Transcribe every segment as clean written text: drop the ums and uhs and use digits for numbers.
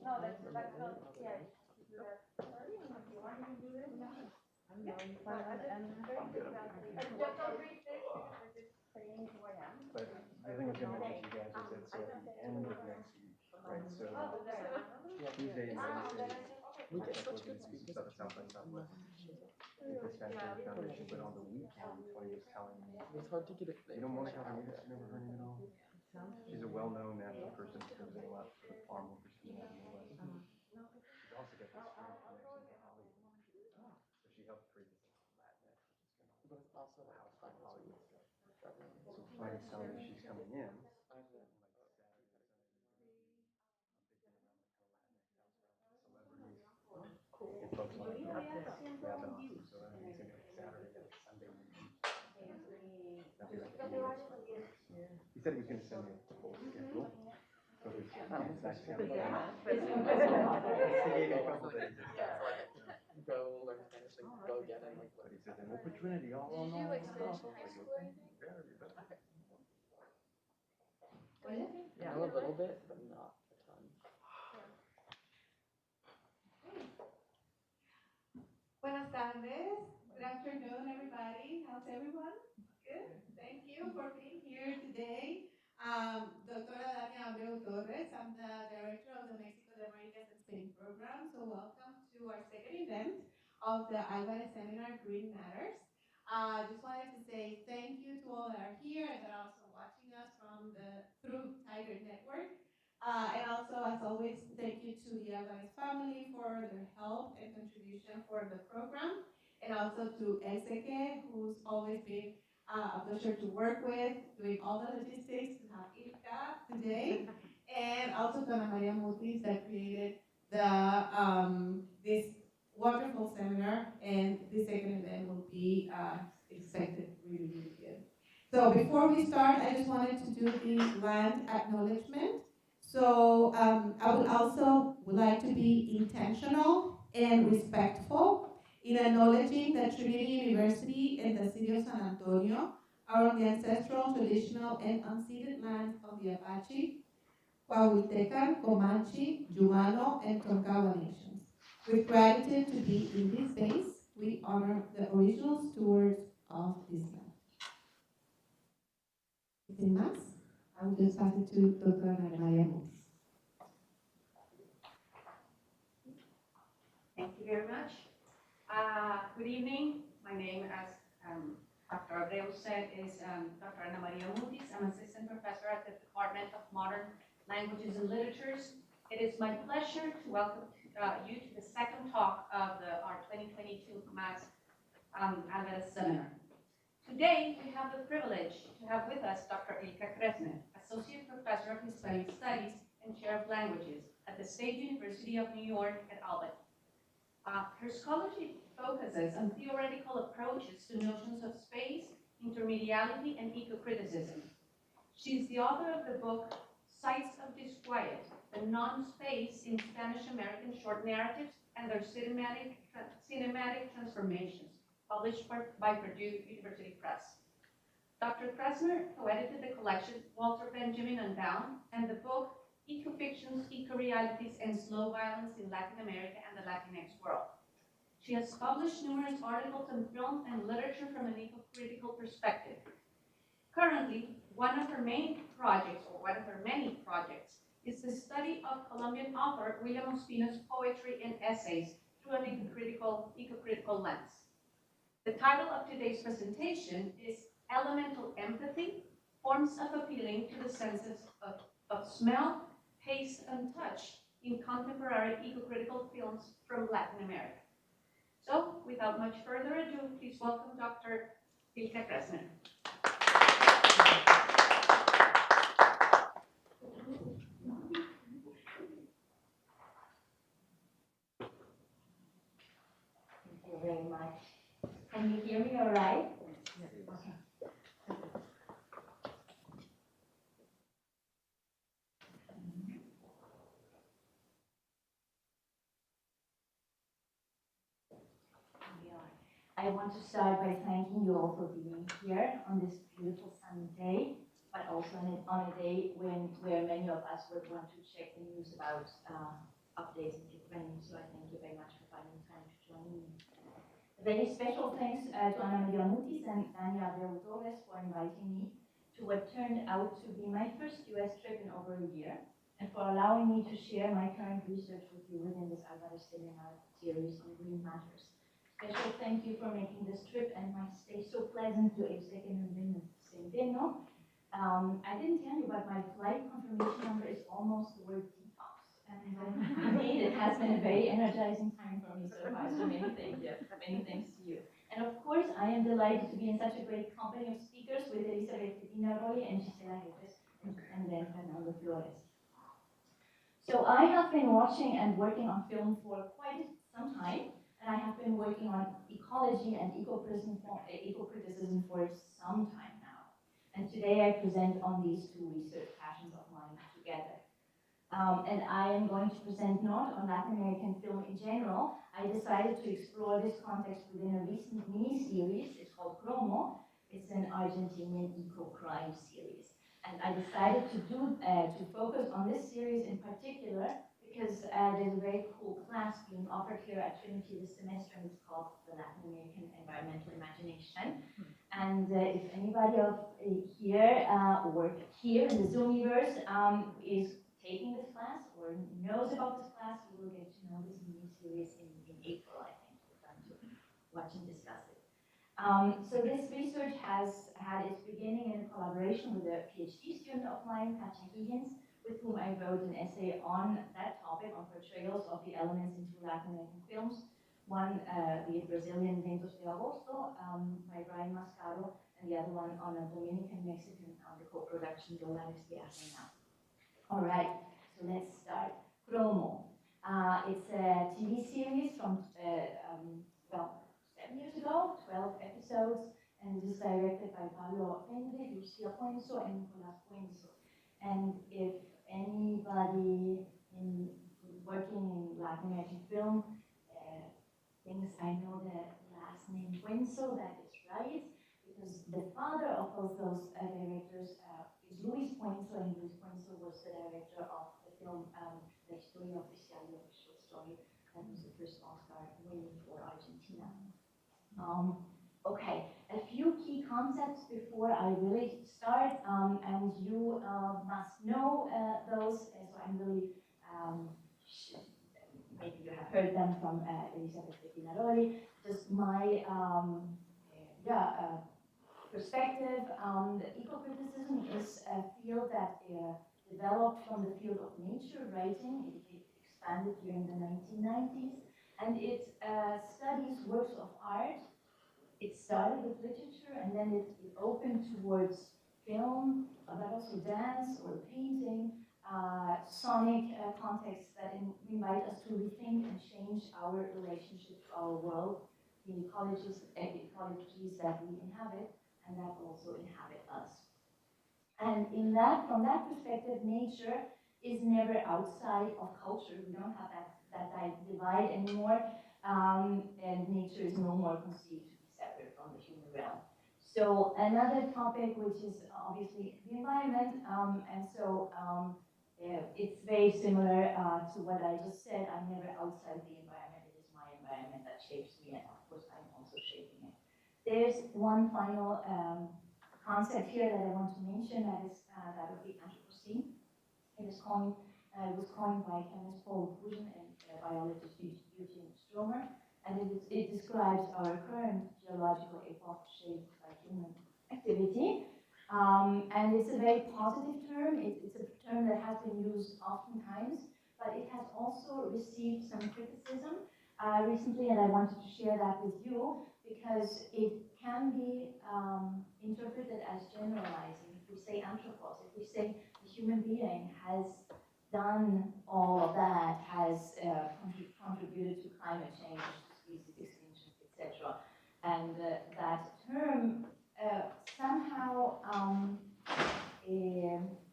No, that's not, yeah, you do that. If you want, you can do this. I don't know, you find it on the end there? Just don't read this because we're just saying who I am. But the thing with images, you guys, is that so at the end of next week, right? So Tuesday and Wednesday, We get such we're good going to do speakers. some stuff at South by Southwest with the Spanish Language Foundation, but on the weekend, Tony was telling me, It's hard to get it. you know Monica Ramirez, you never heard of her at all? She's a well-known national person who's been doing a lot for the farm workers community in the West. She's also got this strong connection to Hollywood. So she helped create this Latinx, which is kind of But it's also like house from Hollywood stuff. traveling. So Tony's telling me she's coming in. And folks like that. Yeah, but awesome. So I think it's gonna be like Saturday and Sunday. That'd be like he said he was gonna send me a full schedule. So there's exact schedule. He gave me a couple days. Go learn Spanish, like go again and like. But he said, then we'll put Trinity all on all that stuff. I was like, okay, very good. I know a little bit, but not a ton. Buenas tardes. Good afternoon, everybody. How's everyone? Good. Thank you for being here today. Doctora Dania Abreu Torres. I'm the director of the Mexico, the Americas, and Spain program. So welcome to our second event of the Alvarez seminar, Green Matters. Just wanted to say thank you to all that are here and that are also watching us through Tiger Network. And also, as always, thank you to the Alvarez family for their help and contribution for the program, and also to Ecocritical, who's always been a pleasure to work with, doing all the logistics to have Ilka today, and also to Ana Maria Mutis that created this wonderful seminar, and the second event will be expected really, really good. So before we start, I just wanted to do the land acknowledgement. So I would also like to be intentional and respectful in acknowledging that Trinity University and the city of San Antonio are on the ancestral, traditional, and unceded lands of the Apache, Coahuiltecan, Comanche, Yumano, and Tonkawa nations. With gratitude to be in this space, we honor the original stewards of this land. Sin más, I will just pass it to Dr. Ana Maria Mutis. Thank you very much. Good evening. My name, as Dr. Abreu said, is Dr. Ana Maria Mutis. I'm assistant professor at the Department of Modern Languages and Literatures. It is my pleasure to welcome you to the second talk of our 2022 Max Alvarez seminar. Today, we have the privilege to have with us Dr. Ilka Kressner, Associate Professor of Hispanic Studies and Chair of Languages at the State University of New York at Albany. Her scholarship focuses on theoretical approaches to notions of space, intermediality, and ecocriticism. She's the author of the book Sites of Disquiet, the Non-Space in Spanish-American Short Narratives and Their Cinematic Transformations, published by Purdue University Press. Dr. Kressner co-edited the collection Walter Benjamin Unbound and the book Ecofictions, Ecorealities, and Slow Violence in Latin America and the Latinx World. She has published numerous articles on film and literature from an ecocritical perspective. Currently, one of her many projects is the study of Colombian author William Ospina's poetry and essays through an ecocritical lens. The title of today's presentation is Elemental Empathy, Forms of Appealing to the Senses of Smell, Taste, and Touch in Contemporary Ecocritical Films from Latin America. So, without much further ado, please welcome Dr. Ilka Kressner. Thank you very much. Can you hear me all right? Okay. I want to start by thanking you all for being here on this beautiful sunny day, but also on a day where many of us would want to check the news about updates into training, so I thank you very much for finding time to join me. A very special thanks to Ana Maria Mutis and Tania Abreu-Torres for inviting me to what turned out to be my first US trip in over a year, and for allowing me to share my current research with you within this Alvarez seminar series on green matters. Special thank you for making this trip and my stay so pleasant to Ilka and Sendeno. I didn't tell you, but my flight confirmation number is almost the word detox. And indeed, it has been a very energizing time for me so far, so many thanks to you. And of course, I am delighted to be in such a great company of speakers with Elizabeth Pinaroli and Gisela Hedges, and then Fernando Flores. So I have been watching and working on film for quite some time, and I have been working on ecology and ecocriticism for some time now. And today I present on these two research passions of mine together. And I am going to present not on Latin American film in general. I decided to explore this context within a recent mini-series. It's called Cromo. It's an Argentinian eco-crime series. And I decided to focus on this series in particular because there's a very cool class being offered here at Trinity this semester, and it's called the Latin American Environmental Imagination. And if anybody here or here in the Zoomiverse is taking this class or knows about this class, you will get to know this mini-series in April, I think. We're going to watch and discuss it. So this research has had its beginning in a collaboration with a Ph.D. student of mine, Katja Higgins, with whom I wrote an essay on that topic, on portrayals of the elements in two Latin American films. One, the Brazilian Ventos de Agosto by Brian Mascaro, and the other one on a Dominican-Mexican the co-production Dólares de Arena. All right, so let's start. Cromo. It's a TV series from, 7 years ago, 12 episodes, and it is directed by Pablo Endre, Lucia Puenzo, and Nicolás Puenzo. And if anybody working in Latin American film thinks I know the last name Puenzo, that is right, because the father of both those directors is Luis Puenzo, and Luis Puenzo was the director of the film La Historia Oficial, the short story that was the first Oscar winning for Argentina. Okay, a few key concepts before I really start, and you must know those, so I'm really, maybe you have heard them from Elizabeth Pinaroli. Just my perspective. The ecocriticism is a field that developed from the field of nature writing. It expanded during the 1990s, and it studies works of art. It started with literature, and then it opened towards film, but also dance or painting, sonic contexts that invite us to rethink and change our relationship to our world, the ecologies that we inhabit, and that also inhabit us. And from that perspective, nature is never outside of culture. We don't have that divide anymore, and nature is no more conceived to be separate from the human realm. So another topic, which is obviously the environment, and so it's very similar to what I just said. I'm never outside the environment. It is my environment that shapes me, and of course I'm also shaping it. There's one final concept here that I want to mention, that is that of the Anthropocene. It was coined by chemist Paul Fusion and biologist Eugene Stromer, and it describes our current geological epoch shaped by human activity. And it's a very positive term. It's a term that has been used oftentimes, but it has also received some criticism recently, and I wanted to share that with you because it can be interpreted as generalizing. If we say anthropos, if we say the human being has done all of that, has contributed to climate change, to species extinction, etc. And that term somehow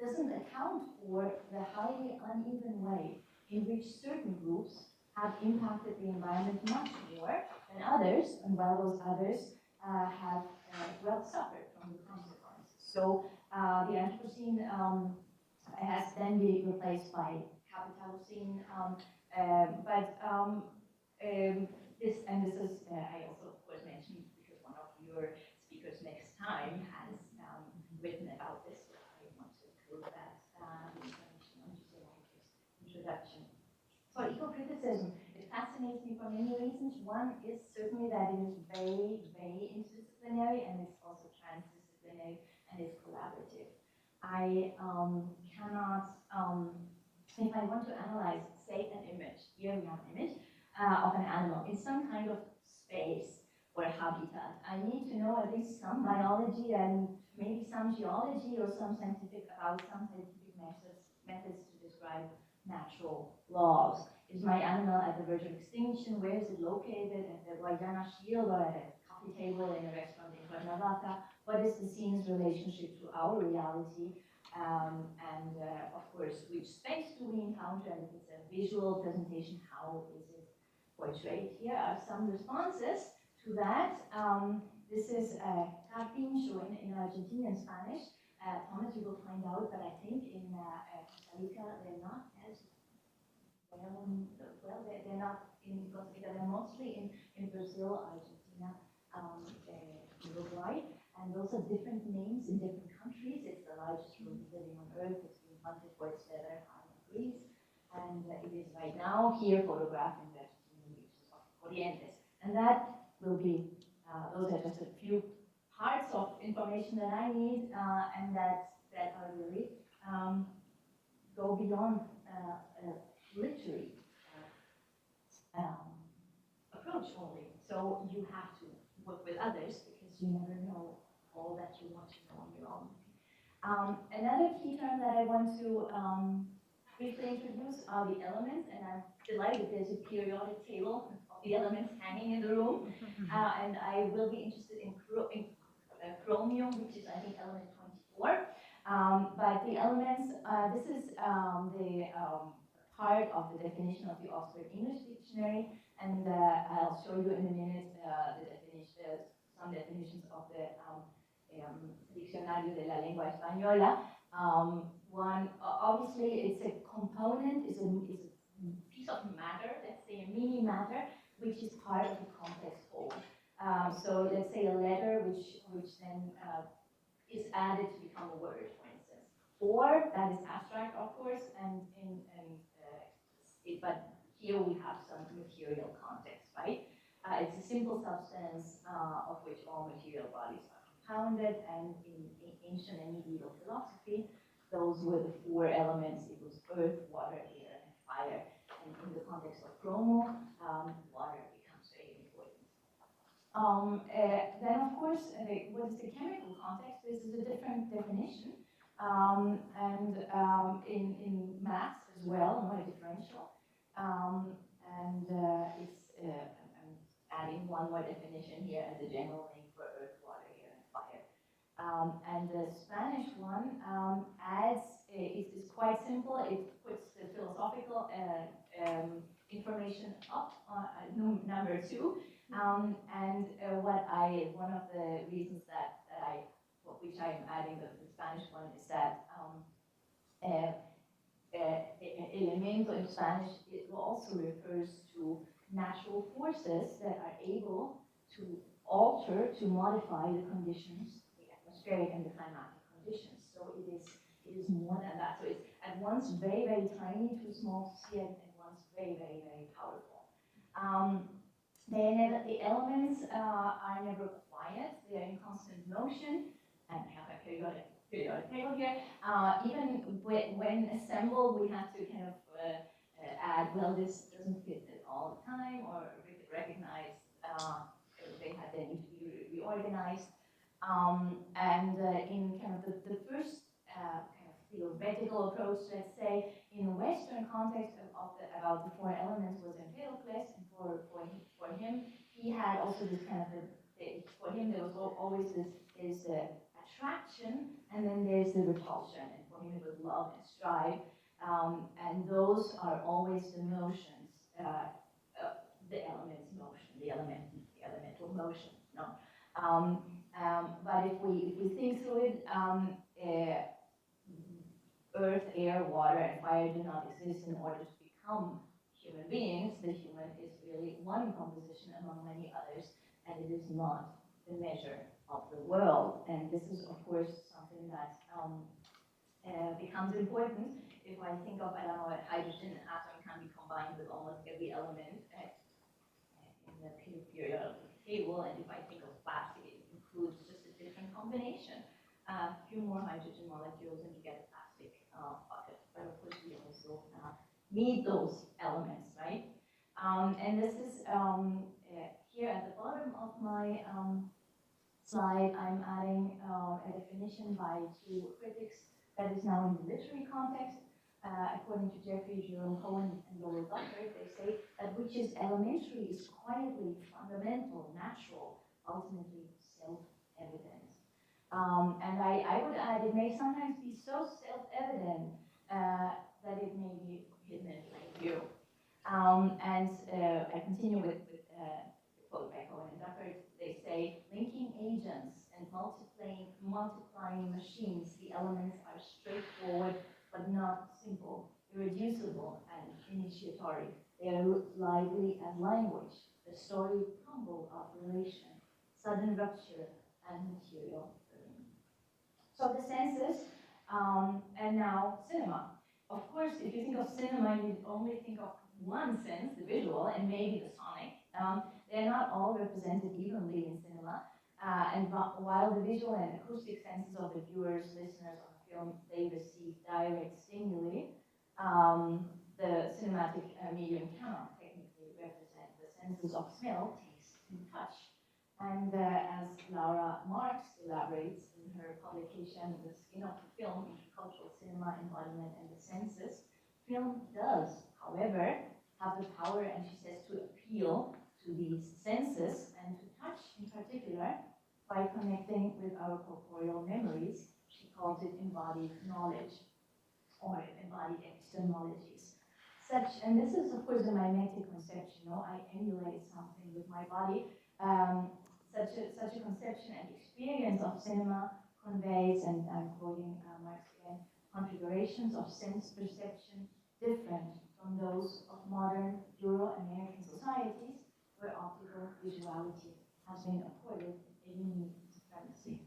doesn't account for the highly uneven way in which certain groups have impacted the environment much more than others, and while those others have suffered from the consequences. So the Anthropocene has then been replaced by Capitalocene This is, I also of course mentioned because one of your speakers next time has written about this, so I want to include that information on Giuseppe introduction. So ecocriticism, it fascinates me for many reasons. One is certainly that it is very, very interdisciplinary, and it's also transdisciplinary, and it's collaborative. I cannot, if I want to analyze, say, an image, here we have an image of an animal in some kind of space or habitat, I need to know at least some biology and maybe some geology or some scientific methods to describe natural laws. Is my animal at the verge of extinction? Where is it located? At the Guayana Shield or at a coffee table in a restaurant in Cuernavaca? What is the scene's relationship to our reality? Of course, which space do we encounter? And if it's a visual presentation, how is it portrayed? Here are some responses to that. This is Carpin shown in Argentinian Spanish. Thomas, you will find out, but I think in Costa Rica they're not as well. They're not in Costa Rica. They're mostly in Brazil, Argentina, Uruguay, and those are different names in different countries. It's the largest rodent living on Earth. It's been hunted for its feather, harm, and grease, and it is right now here photographed in the beaches of Corrientes. And that will be, those are just a few parts of information that I need, and that are really go beyond literary approach only. So you have to work with others because you never know all that you want to know on your own. Another key term that I want to briefly introduce are the elements, and I'm delighted there's a periodic table of the elements hanging in the room, and I will be interested in chromium, which is I think element 24. But the elements, this is the part of the definition of the Oxford English Dictionary, and I'll show you in a minute some definitions of the Diccionario de la Lengua Española. One, obviously, it's a component, is a piece of matter, let's say a mini matter, which is part of a complex whole. So let's say a letter which then is added to become a word, for instance. Or that is abstract, of course, but here we have some material context, right? It's a simple substance of which all material bodies are compounded, and in ancient and medieval philosophy, those were the four elements. It was earth, water, air, and fire. And in the context of chromo, water becomes very important. Then, of course, what is the chemical context? This is a different definition. In maths as well, not a differential. It's I'm adding one more definition here as a general name for earth, water, air, and fire. And the Spanish one is quite simple. It puts the philosophical information up on number 2. One of the reasons which I'm adding the Spanish one is that elemento in Spanish, it also refers to natural forces that are able to alter, to modify the conditions, the atmospheric and the climatic conditions. So it is more than that. So it's at once very, very tiny, too small to see it, and once very, very, very powerful. The elements are never quiet. They are in constant motion, and I have a periodic table here. Even when assembled, we have to kind of add, well, this doesn't fit it all the time, or recognize they need to be reorganized. In kind of the first kind of theoretical approach, let's say, in a Western context about the four elements was Empedocles, and for him, he had also this kind of for him there was always this attraction, and then there's the repulsion, and for him it was love and strife, and those are always the motions, the element's motion, the elemental motion. No, but if we think through it, earth, air, water, and fire do not exist in order to become human the human is really one composition among many others, and it is not the measure of the world. And this is, of course, something that becomes important if I think of, I don't know, a hydrogen atom can be combined with almost every element in the periodic table, and if I think of plastic, it includes just a different combination. A few more hydrogen molecules and you get a plastic bucket, but of course we also need those elements, right? And this is here at the bottom of my slide, I'm adding a definition by two critics that is now in the literary context. According to Jeffrey, Jerome Cohen, and Lowell Dufford, they say that which is elementary is quietly fundamental, natural, ultimately self-evident. And I would add, it may sometimes be so self-evident that it may be hidden in plain view. And I continue with the quote by Cohen and Dufford. They say, linking agents and multiplying machines, the elements are straightforward but not simple, irreducible and initiatory. They are lively as language, the story tumble of relation, sudden rupture and material burden. So the senses, and now cinema. Of course, if you think of cinema, you only think of one sense, the visual, and maybe the sonic. They're not all represented evenly in cinema. And while the visual and acoustic senses of the viewers, listeners of the film, they receive direct stimuli, the cinematic medium cannot technically represent the senses of smell, taste, and touch. And as Laura Marx elaborates in her publication, The Skin of the Film, Intercultural Cinema, Embodiment, and the Senses, film does, however, have the power, and she says, to appeal to these senses and to touch in particular by connecting with our corporeal memories. She calls it embodied knowledge or embodied epistemologies. And this is, of course, a mimetic conception. I emulate something with my body. Such a conception and experience of cinema conveys, and I'm quoting Marx again, configurations of sense perception different from those of modern Euro-American societies where optical visuality has been accorded a unique supremacy.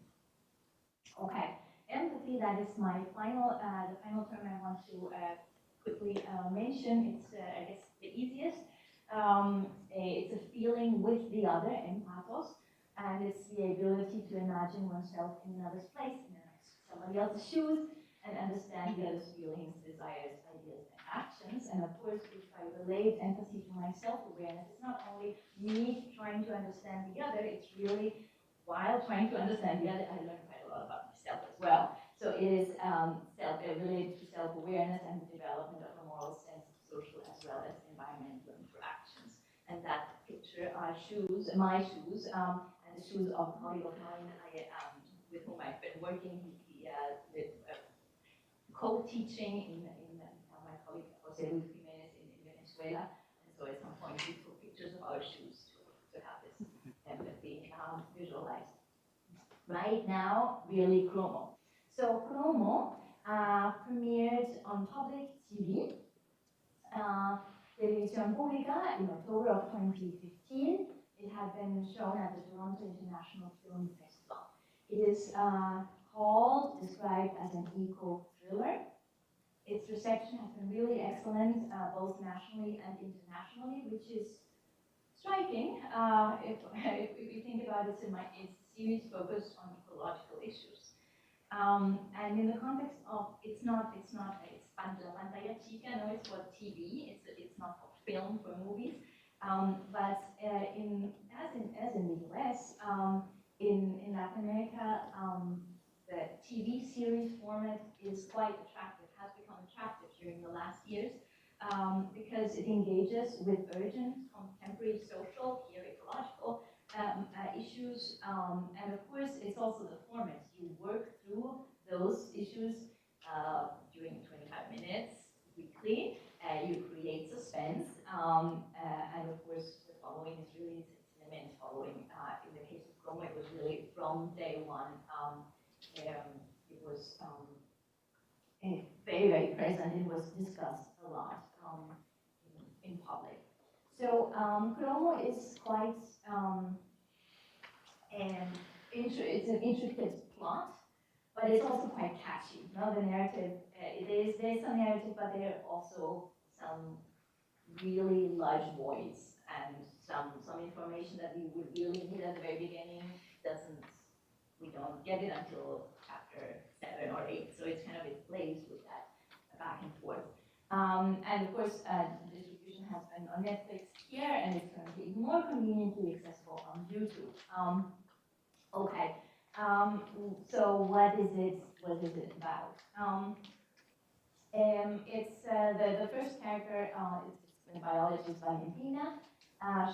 Okay, empathy, that is my final, the final term I want to quickly mention. It's, I guess, the easiest. It's a feeling with the other, empathos, and it's the ability to imagine oneself in another's place, in somebody else's shoes, and understand the other's feelings, desires, ideas, and actions. And of course, if I relate empathy to my self-awareness, it's not only me trying to understand the other, it's really, while trying to understand the other, I learn quite a lot about myself as well. So it is related to self-awareness and the development of a moral sense of social as well as environmental interactions. And that picture are shoes, my shoes, and the shoes of a colleague of mine with whom I've been working. He co-teaching in my colleague Jose Luis Jimenez in Venezuela. And so at some point we took pictures of our shoes to have this empathy visualized. Right now, really Chromo. So Chromo premiered on public TV, Televisión Pública, in October of 2015. It had been shown at the Toronto International Film Festival. It is described as an eco-thriller. Its reception has been really excellent, both nationally and internationally, which is striking if you think about it. It's a series focused on ecological issues. And in the context of, it's pantalla chica, no, it's for TV, it's not for film, for movies. But as in the US, in Latin America, the TV series format is quite attractive, has become attractive during the last years, because it engages with urgent, contemporary social, here ecological issues, and of course it's also the format. You work through those issues during 25 minutes weekly, you create suspense, and of course the following is really, it's an immense following. In the case of Chromo, it was really from day one. It was very, very present. It was discussed a lot in public. So Cromo is quite it's an intricate plot, but it's also quite catchy. The narrative, there's some narrative, but there are also some really large voids and some information that we would really need at the very beginning we don't get it until chapter 7 or 8. So it's kind of, it plays with that back and forth. And of course, the distribution has been on Netflix here, and it's currently more conveniently accessible on YouTube. Okay. So what is it about? It's the first character, it's a biologist Valentina.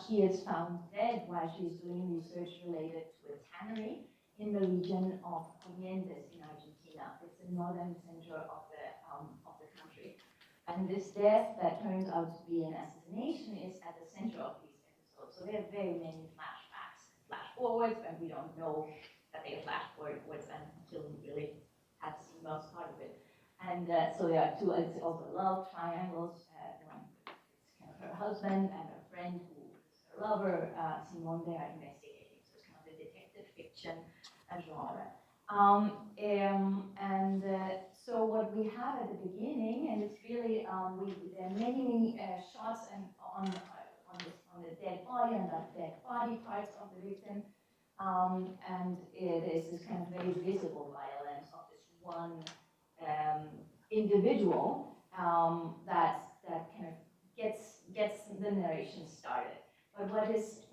She is found dead while she is doing research related to a tannery in the region of Corrientes in Argentina. It's the northern center of the country. And this death that turns out to be an assassination is at the center of these episodes. So there are very many flashbacks, flash forwards, and we don't know that they are flash forwards until we really have seen most part of it. And so there are two, it's also love triangles. One is kind of her husband and her friend who is her lover, Simone, they are investigating. So it's kind of the detective fiction genre. So what we have at the beginning, and it's really, there are many shots on the dead body and the dead body parts of the victim. And it is this kind of very visible violence of this one individual that kind of gets the narration started. But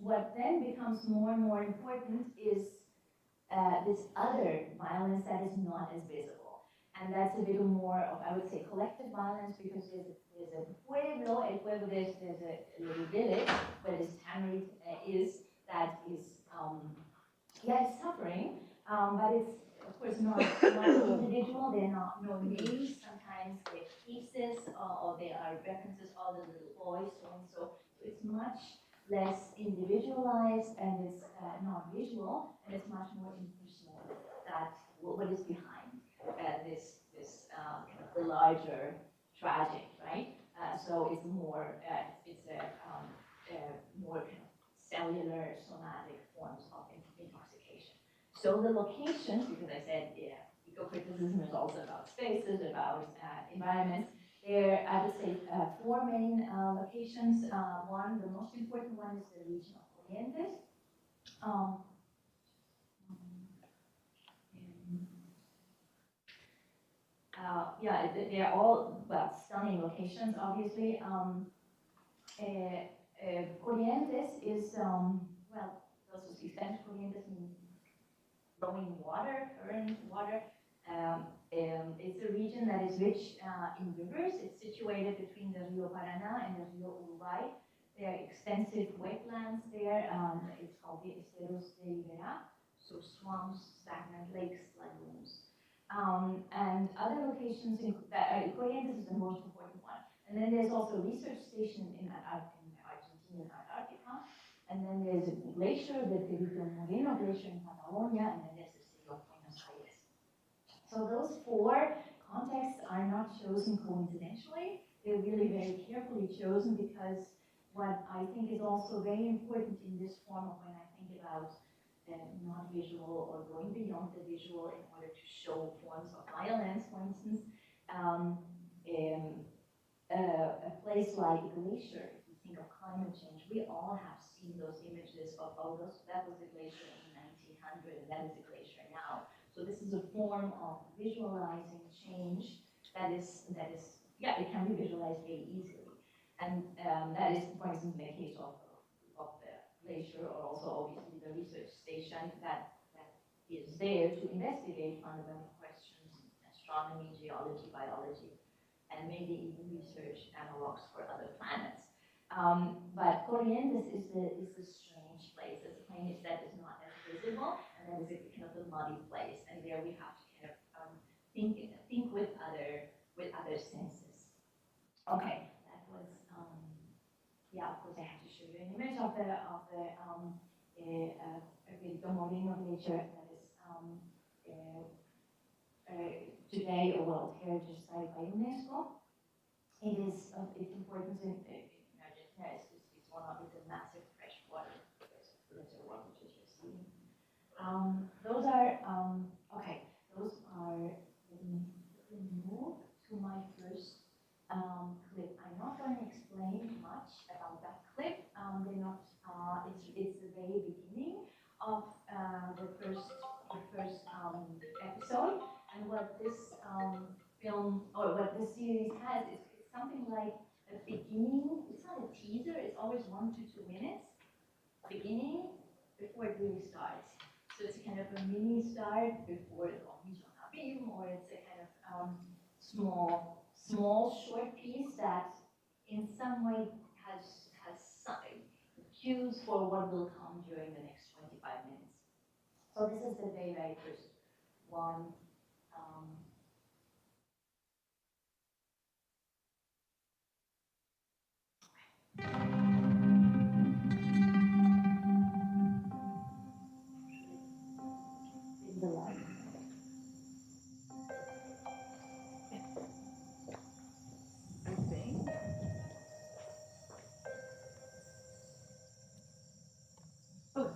what then becomes more and more important is this other violence that is not as visible. And that's a bit more of, I would say, collective violence, because there's a pueblo, there's a little village where this tannery is, that is, it's suffering, but it's, of course, not individual. There are no names. Sometimes there are cases, or there are references of the little boys, so and so. So it's much less individualized, and it's not visual, and it's much more impersonal. That what is behind this kind of the larger tragic, right? So it's more more kind of cellular, somatic forms of intoxication. So the locations, because I said, ecocriticism is also about spaces, about environments. There, I would say, 4 main locations. One, the most important one, is the region of Corrientes. They are all, stunning locations, obviously. Corrientes is, those who speak Spanish, Corrientes means flowing water, current water. It's a region that is rich in rivers. It's situated between the Rio Paraná and the Rio Uruguay. There are extensive wetlands there. It's called the Esteros de Ribera, so swamps, stagnant lakes, lagoons. And other locations, Corrientes is the most important one. And then there's also a research station in Argentina, Antarctica. And then there's a glacier, the Perito Moreno Glacier in Patagonia, and then there's the city of Buenos Aires. So those 4 contexts are not chosen coincidentally. They're really very carefully chosen, because what I think is also very important in this form of when I think about not visual or going beyond the visual in order to show forms of violence, for instance, a place like a glacier, if you think of climate change, we all have seen those images of, that was the glacier in 1900, and that is the glacier now. So this is a form of visualizing change that is, it can be visualized very easily. And that is, for instance, in the case of the glacier, or also obviously the research station that is there to investigate fundamental questions in astronomy, geology, biology, and maybe even research analogs for other planets. But Corrientes is a strange place. It's a place that is not as visible, and that is a kind of a muddy place. And there we have to kind of think with other senses. Okay, that was of course I have to show you an image of the Perito Moreno Glacier that is today a World Heritage Site by UNESCO. Its importance in Argentina is one those are, okay, those are, let me move to my first clip. I'm not going to explain much about that clip. They're not, it's the very beginning of the first episode. And what this film, or what this series has, is it's something like a beginning. It's not a teaser, it's always 1 to 2 minutes. Beginning before it really starts. So it's a kind of a mini start before the mission beam, or it's a kind of small short piece that in some way has some cues for what will come during the next 25 minutes. So this is the very, very first one. In the light. I think. Oh.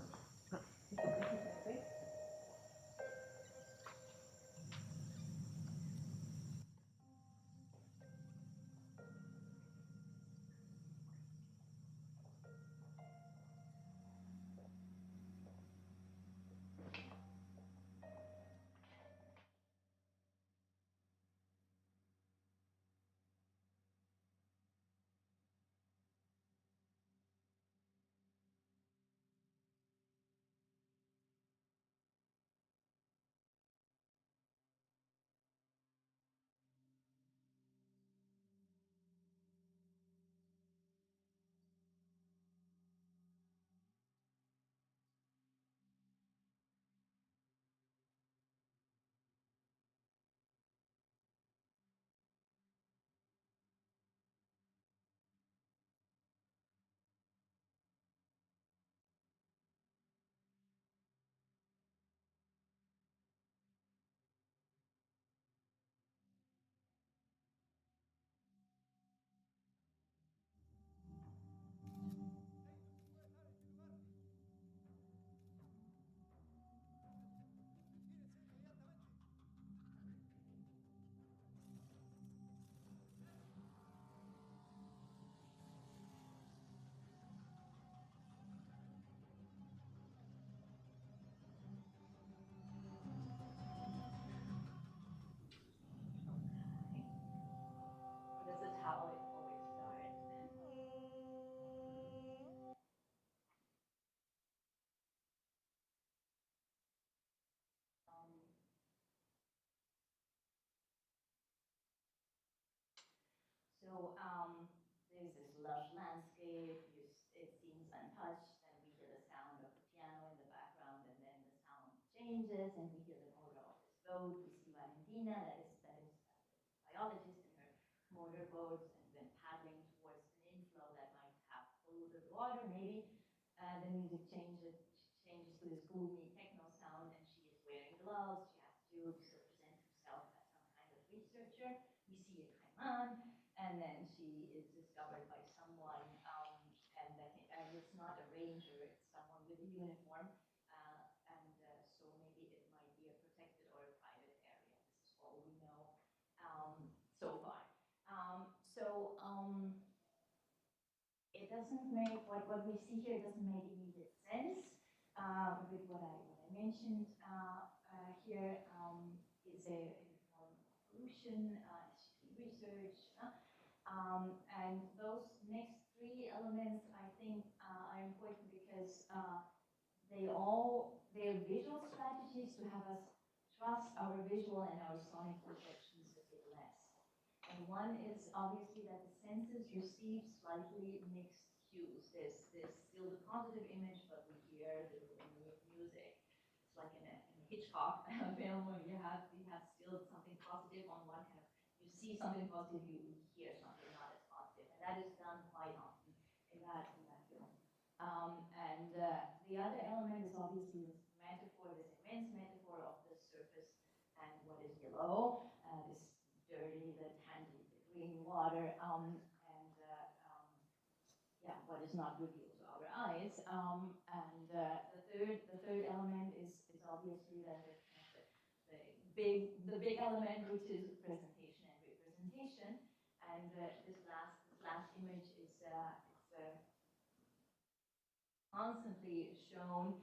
This is how it always starts. So there's this lush landscape. It seems untouched, and we hear the sound of the piano in the background, and then the sound changes, and we hear the motor of this boat. We see Valentina, that is a biologist in her motorboat, and then paddling towards an inflow that might have polluted water. Maybe the music changes to this gloomy techno sound, and she is wearing gloves. She has to present herself as some kind of researcher. We see a caiman, and then she is discovered by someone, and it's not a ranger, it's someone with a uniform, so maybe it might be a protected or a private area. This is all we know so far. It doesn't make, what we see here doesn't make immediate sense with what I mentioned here. Is a form of pollution, research, and those next 3 elements I think are important because they're visual strategies to have us trust our visual and our sonic perceptions a bit less. And one is obviously that the senses receive slightly mixed cues. There's still the positive image, but we hear the music. It's like in a Hitchcock film where you have still something positive on one hand. You see something positive, you hear something not as positive, and that is done quite often in that film. And the other element is obviously this metaphor, this immense metaphor of the surface and what is below, this dirty, the tangy, the green water, yeah, what is not revealed to our eyes. And the third element is obviously the big element, which is presentation and representation. And this last image is constantly shown.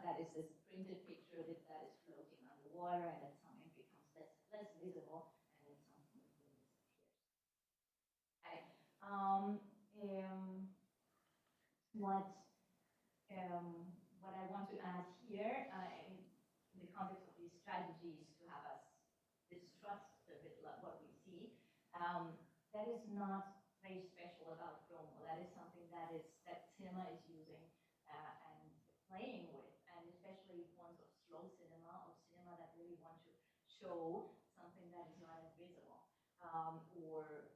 That is this printed picture of it that is floating on the water, and at some point becomes less visible, and at some point it disappears. Okay. What I want to add here, in the context of these strategies to have us distrust a bit what we see, that is not very special about Chromo. That is something that cinema is using and playing with, and especially forms of slow cinema or cinema that really want to show something that is not as visible, or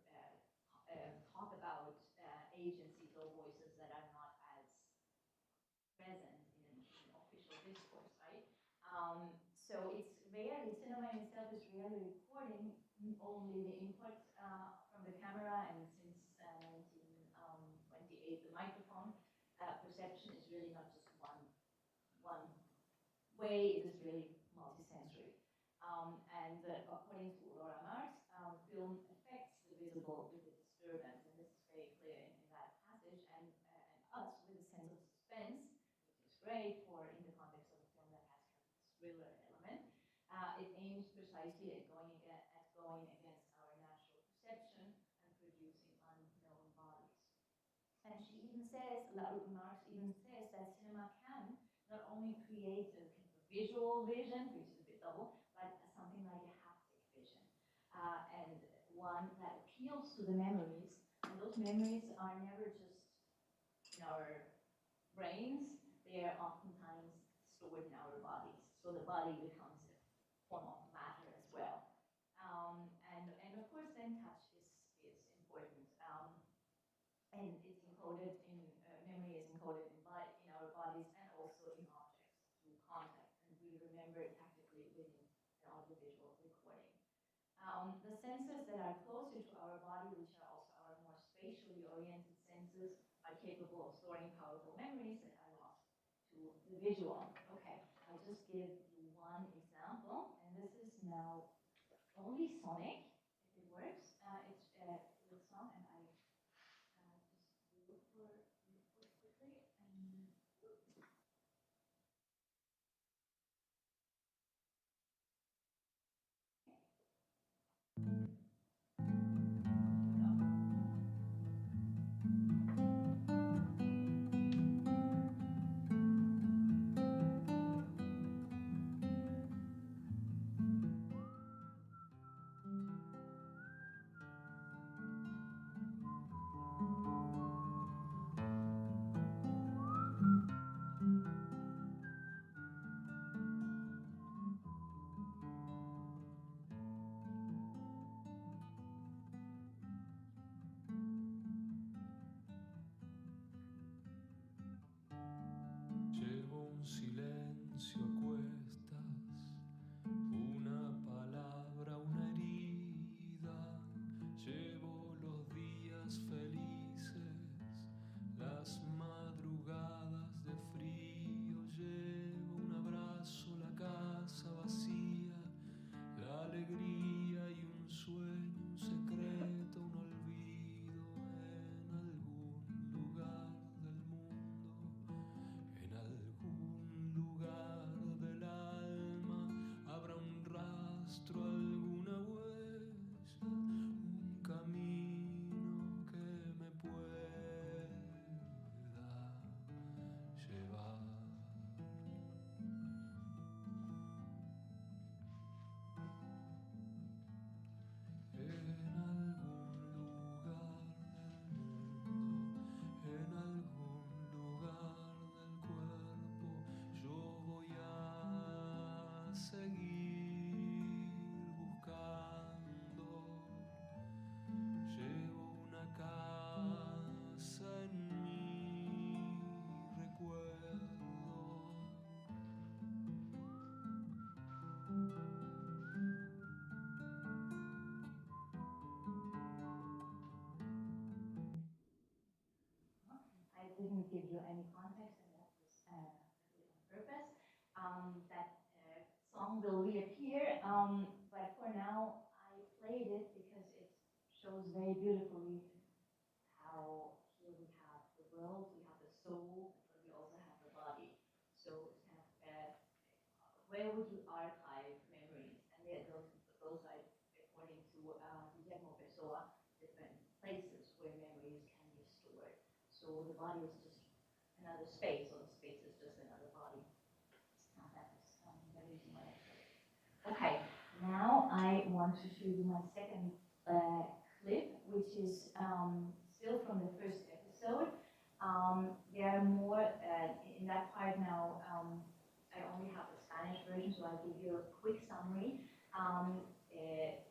talk about agencies or voices that are not as present in official discourse, right? So it's rarely, cinema in itself is rarely recording only the input from the camera, and since 1928, the microphone perception is really not just one way, it is really multisensory. And according to Laura Marx, film affects the visible with the disturbance, and this is very clear in that passage, and us with a sense of suspense, which is great for in the context of a film that has kind of this thriller element. It aims precisely at going against our natural perception and producing unknown bodies. And she even says, Marx even says that cinema can not only create a kind of visual vision, which is a bit double, but something like a haptic vision, and one that appeals to the memories. And those memories are never just in our brains, they are oftentimes stored in our bodies. So the body becomes a form of matter as well. And of course, then touch is important. And it's encoded in, memory is encoded in our bodies and also in objects through contact. And we remember it tactically within an audiovisual recording. The senses that are closer to our body, which are also our more spatially oriented senses, are capable of storing powerful memories that are lost to the visual. Okay, I'll just give you one example, and this is now only sonic, if it works. It's with song, and I just look for quickly. And didn't give you any context, and that was on purpose. That song will reappear, but for now I played it because it shows very beautifully how here we have the world, we have the soul, but we also have the body. So it's kind of where would you archive memories? And those are, according to Guillermo Pessoa, different places where memories can be stored. So the body is just another space, or the space is just another body. That was the reason why I played. Okay, now I want to show you my second clip, which is still from the first episode. There are more in that part now. I only have the Spanish version, so I'll give you a quick summary.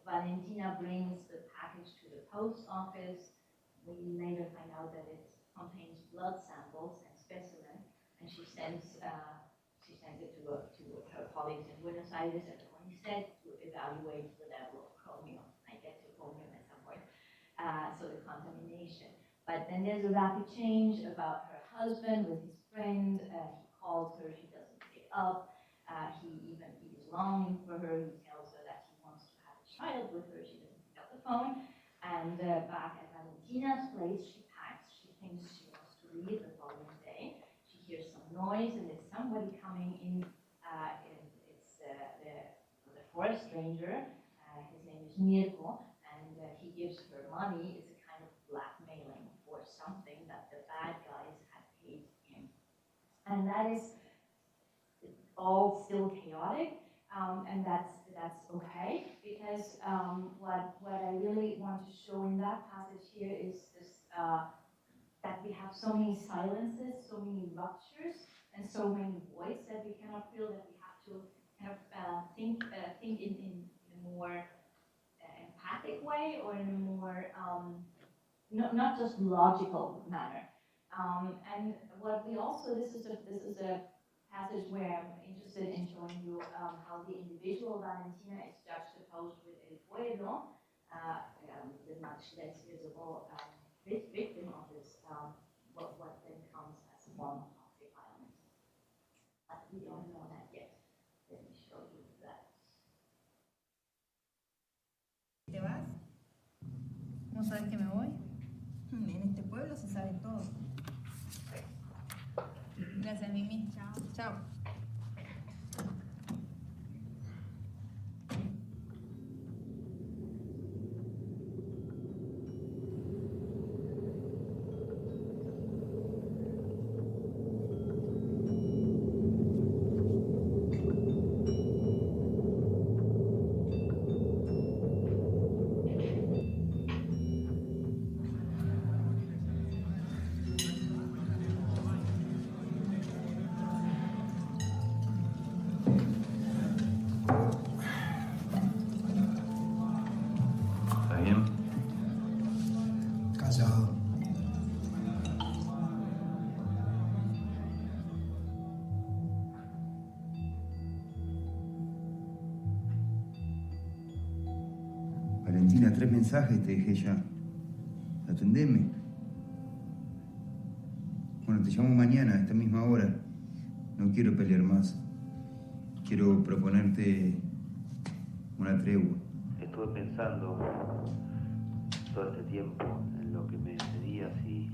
Valentina brings the package to the post office. We later find out that it contains blood samples and specimen, and she sends it to her colleagues in Buenos Aires at the Set to evaluate the level of chromium. I get to chromium at some point. So the contamination. But then there's a rapid change about her husband with his friend. He calls her, she doesn't pick up. He is longing for her. He tells her that he wants to have a child with her. She doesn't pick up the phone. And back at Valentina's place, she packs. She thinks she wants to leave the following day. She hears some noise, and it's somebody coming in. It's the forest ranger. His name is Mirko, and he gives her money. It's a kind of blackmailing for something that the bad guys had paid him. And that is all still chaotic, and that's okay, because what I really want to show in that passage here is this that we have so many silences, so many ruptures, and so many voids that we cannot feel, that we have to kind of think in a more empathic way, or in a more not just logical manner. And what we also, this is a passage where I'm interested in showing you how the individual Valentina is juxtaposed with El Pueblo, the much less visible victim of this, what then comes as a form of toxic violence. But we don't know that yet. Let me show you that. ¿Te vas? ¿Cómo sabes que me voy? En este pueblo se sabe todo. Gracias, Mimi. Chao. Chao. Valentina, 3 mensajes te dejé ya. Atendeme. Bueno, te llamo mañana, a esta misma hora. No quiero pelear más. Quiero proponerte una tregua. Estuve pensando todo este tiempo en lo que me pedías y,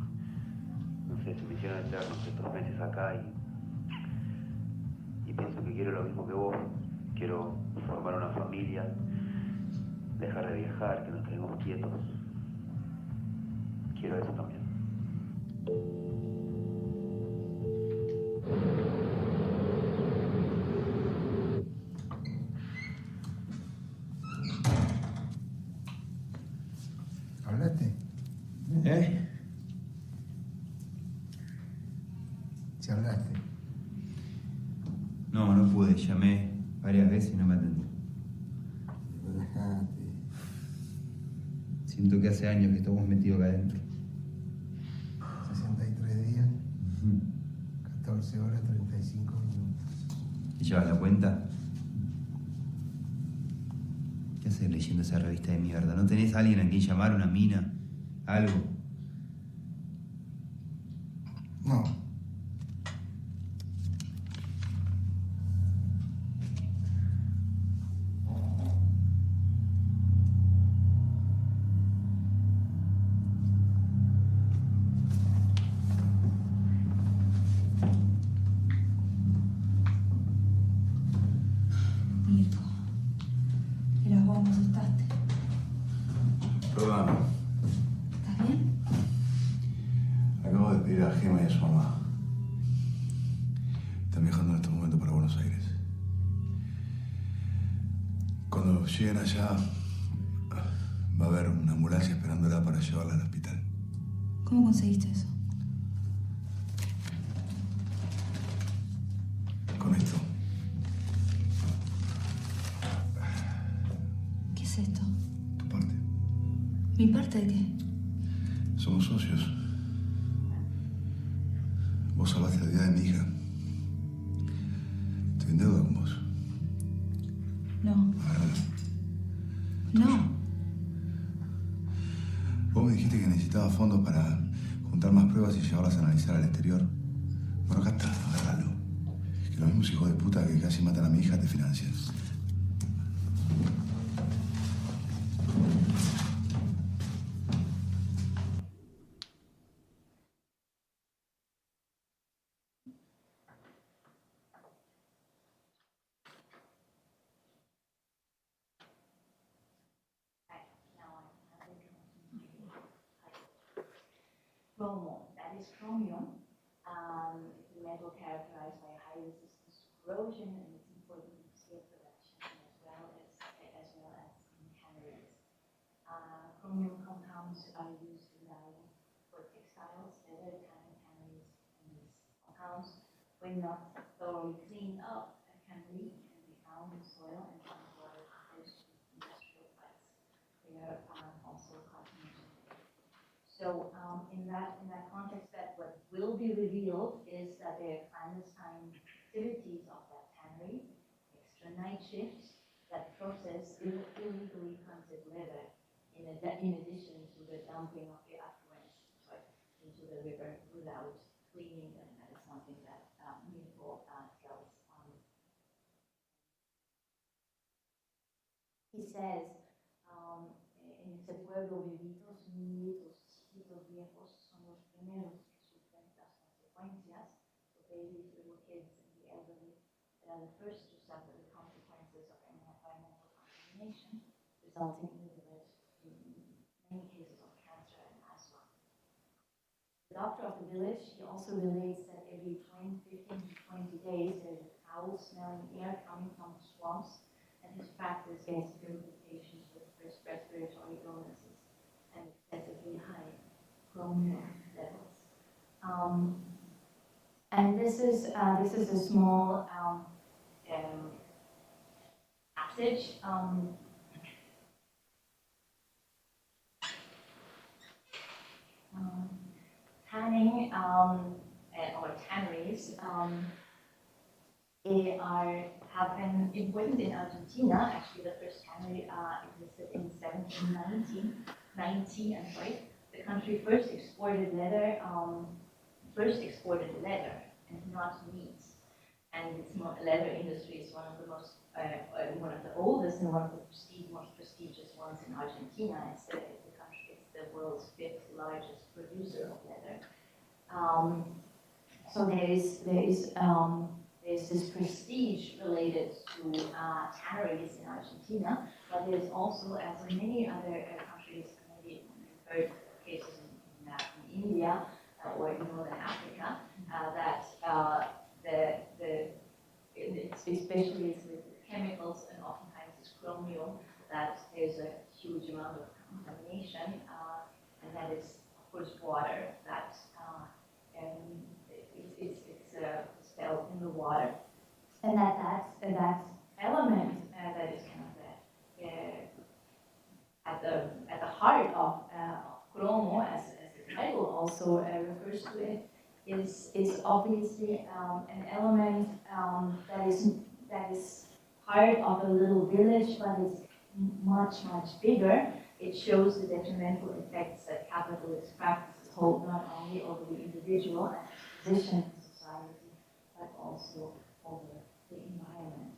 no sé, se me hicieron eternos estos meses acá y pienso que quiero lo mismo que vos. Quiero formar una familia, dejar de viajar, que nos quedemos quietos. Quiero eso también. ¿Hablaste? ¿Si hablaste? No, no pude. Llamé varias veces y no me atendió. Relajate. Siento que hace años que estamos metidos acá adentro. 63 días, 14 horas, 35 minutos. ¿Y llevas la cuenta? ¿Qué haces leyendo esa revista de mierda? ¿No tenés a alguien a quien llamar, una mina? ¿Algo? No. Mirko, eras vos, me asustaste. Perdóname. ¿Estás bien? Acabo de pedir a Gema y a su mamá. Están viajando en estos momentos para Buenos Aires. Cuando lleguen allá, va a haber una ambulancia esperándola para llevarla al hospital. ¿Cómo conseguiste eso? Con esto. ¿Qué es esto? Tu parte. ¿Mi parte de qué? Somos socios. Vos salvaste la vida de mi hija. Estoy en deuda con vos. No. Agárralo. No. Vos me dijiste que necesitabas fondos para juntar más pruebas y llevarlas a analizar al exterior. Bueno, acá está, agárralo. Que los mismos hijos de puta que casi matan a mi hija te financian. Chromo, that is chromium. It's a metal characterized by high resistance to corrosion, and it's important in steel production as well as in canneries. Chromium compounds are used in dyeing for textiles, leather, tanneries, and these compounds, when not thoroughly cleaned up, can leak and be found in soil and groundwater compared to industrial sites. They are also carcinogenic. So in that context, that what will be revealed is that there are clandestine activities of that tannery, extra night shifts that process illegally hunted leather, in addition to the dumping of the effluents into the river without cleaning them. That is something that Mirko tells. He says, en ese pueblo vivitos, nietos, chiquitos, viejos son los primeros que sufren las consecuencias. So babies, little kids, and the elderly, they are the first to suffer the consequences of environmental contamination, resulting in the village in many cases of cancer and asthma. The doctor of the village, he also relates that every 15 to 20 days there is a foul-smelling air coming from the swamps, and his practice gets filled with patients with respiratory illnesses and excessively high chromium levels. And this is a small passage. Tanning or tanneries have been important in Argentina. Actually, the first tannery existed in 1790. The country first exported leather and not meat. And its leather industry is one of the oldest and one of the most prestigious ones in Argentina. It's the world's 5th largest producer of leather. So there is this prestige related to tanneries in Argentina, but there's also, as in many other countries, maybe you've heard cases in India or in Northern Africa, especially with chemicals and oftentimes it's chromium, that there's a huge amount of contamination, and that is, of course, water that it's felt in the water, and that element that is kind of at the heart of chromo, as the title also refers to it, is obviously an element that is part of a little village, but it's much bigger. It shows the detrimental effects that capitalist practices hold not only over the individual position in society, but also over the environment.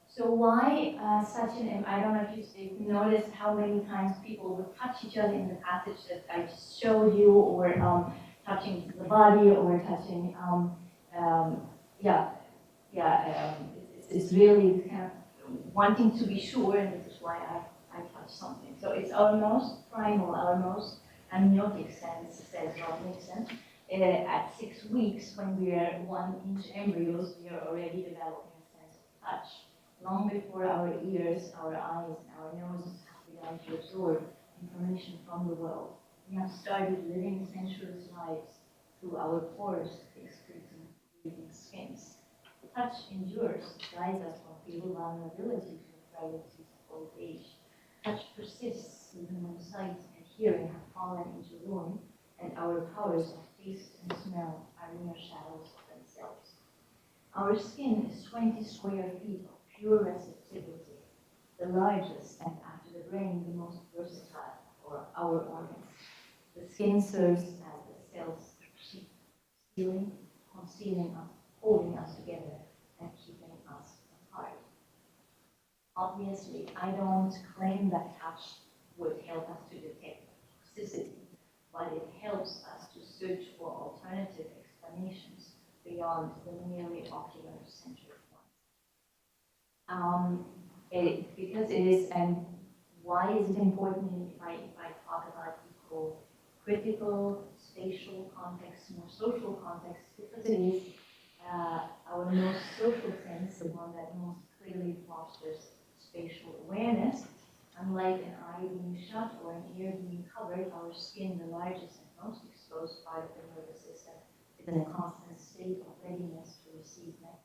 So why such an, I don't know if you noticed how many times people would touch each other in the passage that I just showed you, or touching the body, or touching, it's really kind of wanting to be sure, and this is why I touch something. So it's our most primal, our most amniotic sense, says Rob Nixon. At 6 weeks, when we are 1-inch embryos, we are already developing a sense of touch. Long before our ears, our eyes, and our noses have begun to absorb information from the world. We have started living sensuous lives through our porous, excreting, breathing skins. Touch endures, guides us from feeble vulnerability to the fragilities of old age. Touch persists even when sight and hearing have fallen into ruin, and our powers of taste and smell are mere shadows of themselves. Our skin is 20 square feet of pure receptivity, the largest, and after the brain, the most versatile for our organs. The skin serves as the cell's sheath, concealing us, holding us together, and keeping us apart. Obviously, I don't claim that touch would help us to detect toxicity, but it helps us to search for alternative explanations beyond the merely ocular-centered ones. Because it is, and why is it important if I talk about ecocritical, spatial context, more social context? Because it is our most social sense, the one that most clearly fosters spatial awareness. Unlike an eye being shut or an ear being covered, our skin, the largest and most exposed part of the nervous system, is in a constant state of readiness to receive messages.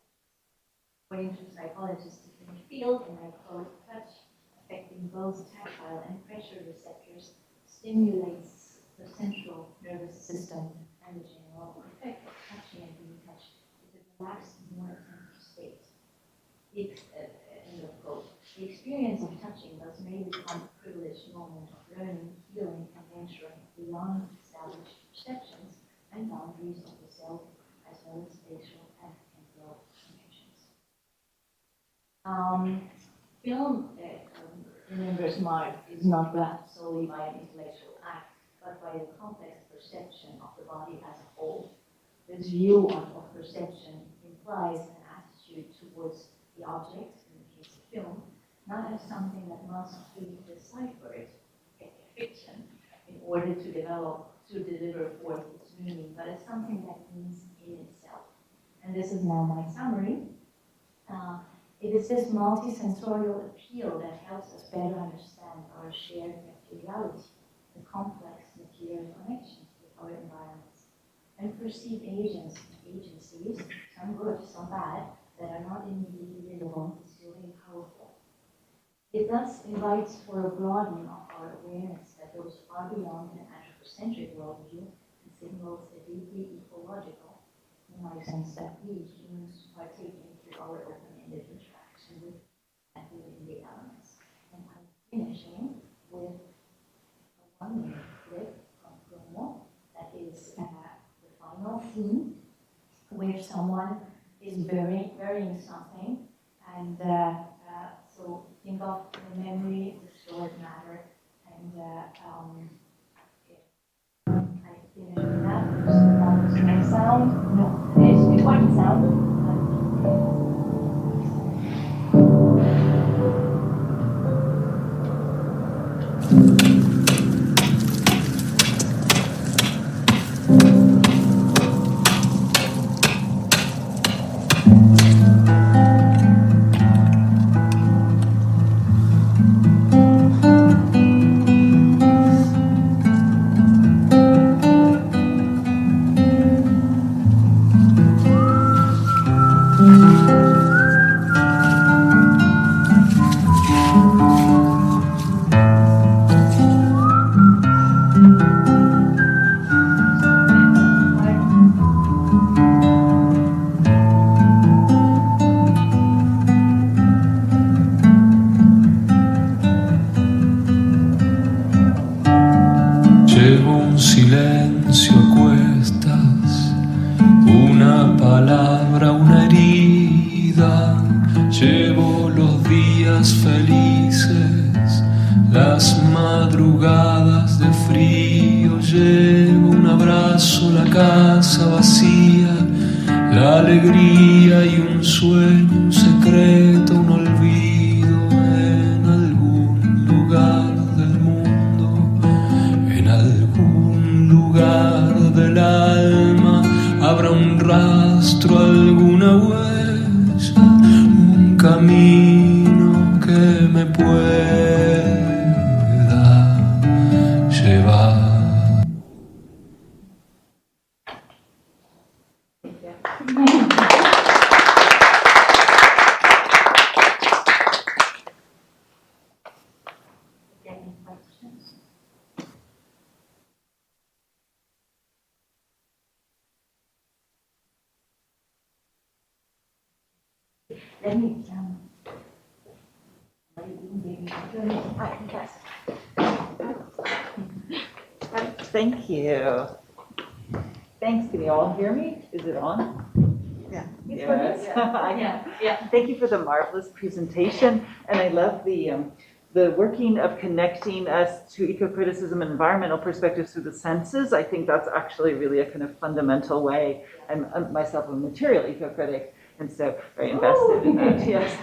According to psychologist Tiffany Field, and I quote, touch affecting both tactile and pressure receptors stimulates the central nervous system, and the general effect of touching and being touched is a relaxed, more attentive state. End of quote. The experience of touching thus may become a privileged moment of learning, healing, and venturing beyond established perceptions and boundaries of the self, as well as spatial and temporal dimensions. Film, remembers Mark, is not grasped solely by an intellectual act, but by a complex perception of the body as a whole. This view of perception implies an attitude towards the object, in the case of film, not as something that must be deciphered, a fiction, in order to deliver forth its meaning, but as something that means in itself. And this is now my summary. It is this multisensorial appeal that helps us better understand our shared materiality, the complex material connections with our environments, and perceive agencies, some good, some bad, that are not immediately visible, still powerful. It thus invites for a broadening of our awareness that goes far beyond an anthropocentric worldview and signals a deeply ecological, in my sense that we humans partake into our open-ended interaction with and within the elements. And I'm finishing with a one-minute clip from Promo that is the final scene where someone is burying something, and so think of the memory, the stored matter, and I finish with that. There's no sound. No, there's recording sound. Una palabra, una herida, llevo los días felices, las madrugadas de frío, llevo un abrazo, la casa vacía, la alegría y un sueño, un secreto, un olvido en algún lugar del mundo, en algún lugar del alma. Habrá un rastro, alguna huella, un camino que me pueda llevar. Any questions? Let me, Thank you. Thanks. Can you all hear me? Is it on? Yeah. Yes. Yeah. Thank you for the marvelous presentation, and I love the working of connecting us to ecocriticism and environmental perspectives through the senses. I think that's actually really a kind of fundamental way. I'm myself a material ecocritic, and so very invested in that. Yes.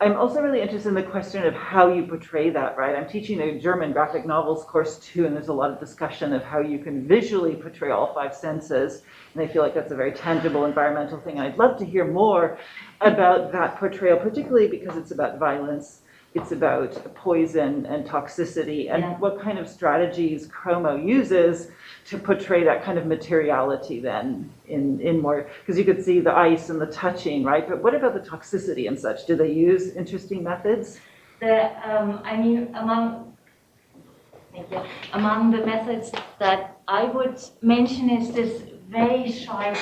I'm also really interested in the question of how you portray that, right? I'm teaching a German graphic novels course too, and there's a lot of discussion of how you can visually portray all five senses. And I feel like that's a very tangible environmental thing. And I'd love to hear more about that portrayal, particularly because it's about violence, it's about poison and toxicity, and what kind of strategies Chromo uses to portray that kind of materiality then in more, because you could see the ice and the touching, right? But what about the toxicity and such? Do they use interesting methods? Among the methods that I would mention is this very sharp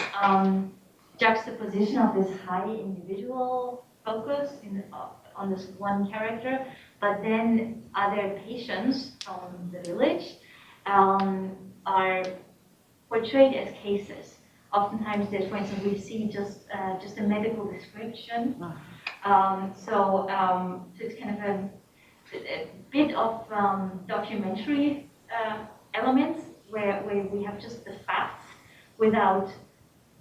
juxtaposition of this high individual focus on this one character, but then other patients from the village are portrayed as cases. Oftentimes, there's, for instance, we see just a medical description. So it's kind of a bit of documentary elements where we have just the facts without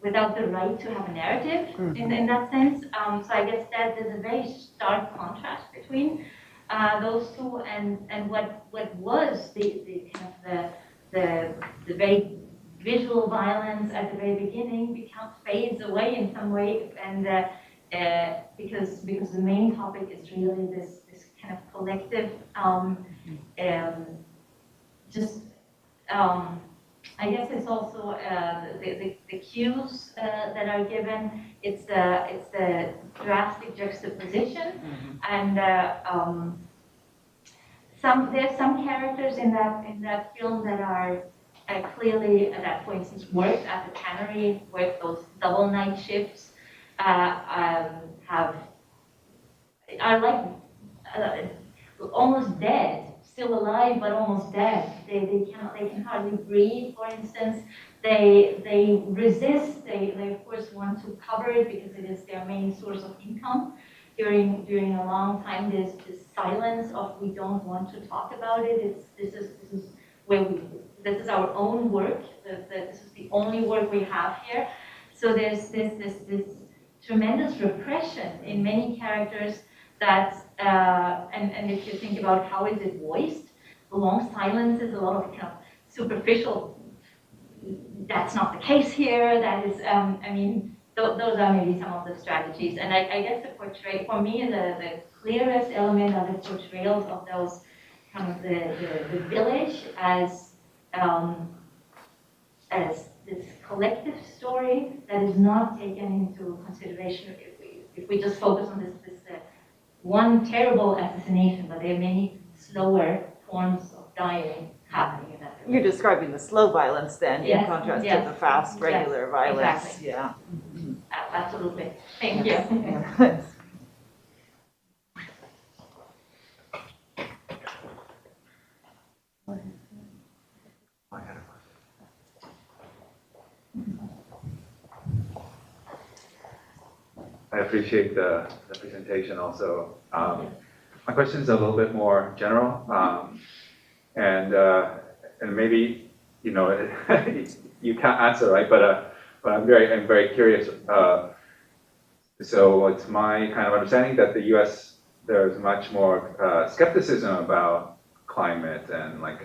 the right to have a narrative in that sense. So I guess that there's a very stark contrast between those two and what was the kind of the very visual violence at the very beginning fades away in some way, and because the main topic is really this kind of collective I guess it's also the cues that are given. It's the drastic juxtaposition, and there's some characters in that film that are clearly that, for instance, worked at the tannery, worked those double night shifts, are like almost dead. Still alive, but almost dead. They can hardly breathe, for instance. They resist. They of course want to cover it because it is their main source of income. During a long time, there's this silence of we don't want to talk about it. This is our own work. This is the only work we have here. So there's this tremendous repression in many characters that. And if you think about how is it voiced, the long silences, a lot of kind of superficial, that's not the case here, that is, those are maybe some of the strategies. And I guess for me, the clearest element are the portrayals of those kind of the village as this collective story that is not taken into consideration if we just focus on this one terrible assassination, but there are many slower forms of dying happening in that village. You're describing the slow violence then, in contrast to the fast, regular violence. Exactly. Yeah. Absolutely. Thank you. I appreciate the presentation also. My question is a little bit more general, and maybe you know you can't answer, right? But I'm very curious. So it's my kind of understanding that the U.S. there's much more skepticism about climate and like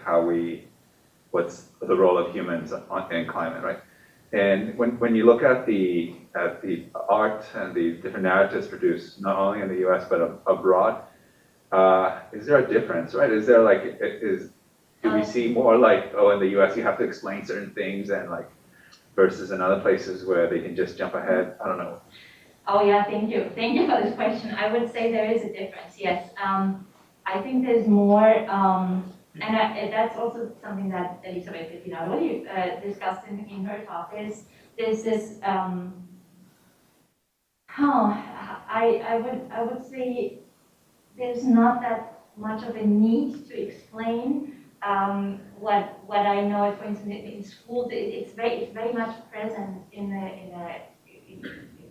what's the role of humans in climate, right? And when you look at the art and the different narratives produced not only in the U.S. but abroad, is there a difference, right? Is there like do we see more like, oh, in the U.S. you have to explain certain things and like versus in other places where they can just jump ahead? I don't know. Oh yeah, thank you for this question. I would say there is a difference. Yes, I think there's more, and that's also something that Elisabeth Pettinaroli discussed in her talk. There's this. I would say there's not that much of a need to explain what I know. For instance, in schools, it's very much present in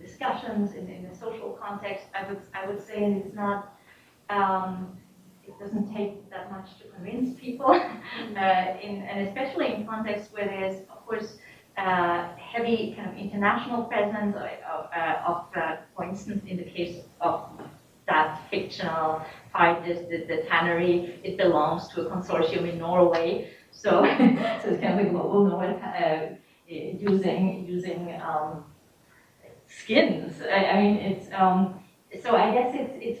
discussions in the social context. I would say it's not. It doesn't take that much to convince people, and especially in contexts where there's, of course, heavy kind of international presence of for instance, in the case of that fictional fight, the tannery, it belongs to a consortium in Norway, so it's kind of a global Norway using skins. I mean, it's so I guess it's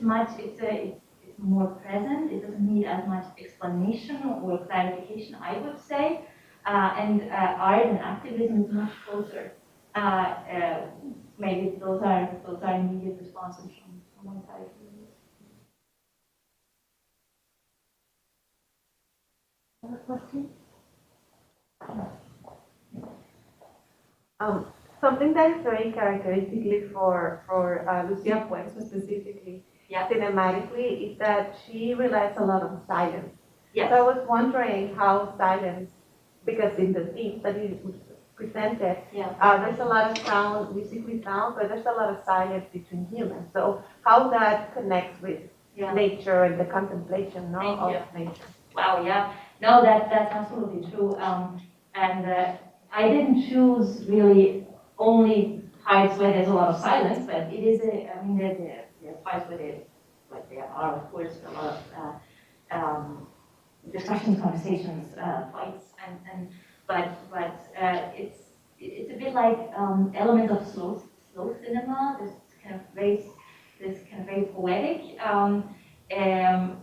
more present. It doesn't need as much explanation or clarification, I would say. And art and activism is much closer. Maybe those are immediate responses from my side. Other question? Something that is very characteristically for Lucia Puente specifically, cinematically, is that she relies a lot on silence. Yes. So I was wondering how silence, because in the themes that you presented, there's a lot of sound, musically sound, but there's a lot of silence between humans. So how that connects with nature and the contemplation of nature. Wow, yeah. No, that's absolutely true. And I didn't choose really only parts where there's a lot of silence, but it is I mean, there are parts where there are, of course, a lot of discussions, conversations, fights, but it's a bit like elements of slow cinema. This kind of very poetic,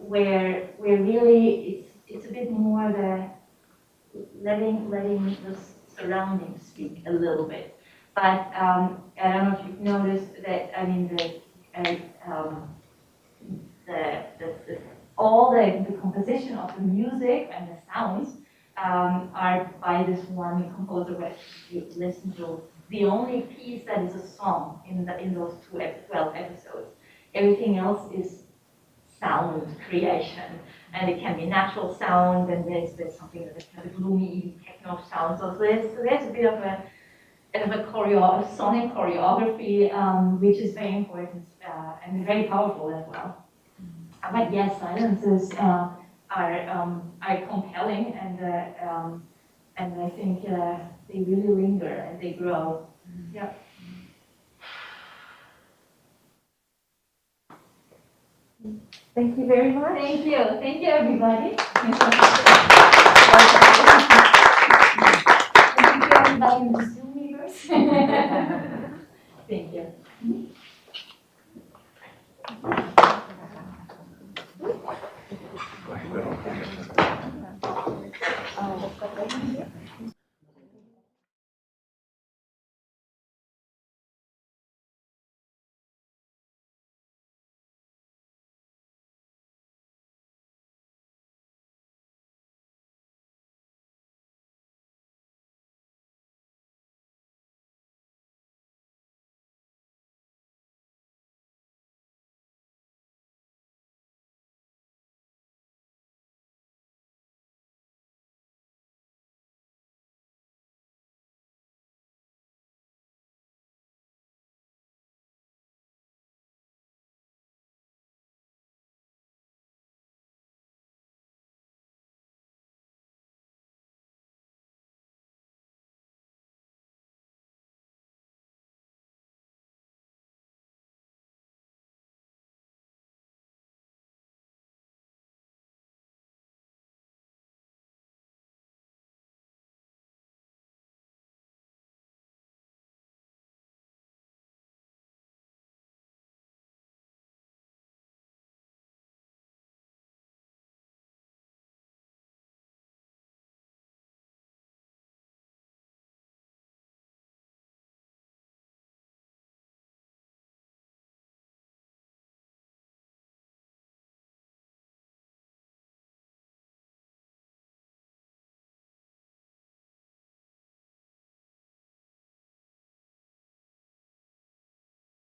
where really it's a bit more the letting the surroundings speak a little bit. But I don't know if you've noticed that. I mean, all the composition of the music and the sounds are by this one composer. Where you listen to the only piece that is a song in those 12 episodes. Everything else is sound creation, and it can be natural sound, and there's something that's kind of gloomy techno sound. So there's a bit of a sonic choreography, which is very important and very powerful as well. But yes, silences are compelling, and I think they really linger and they grow. Yeah. Thank you very much. Thank you everybody. Thank you everybody in the Zoom universe. Thank you.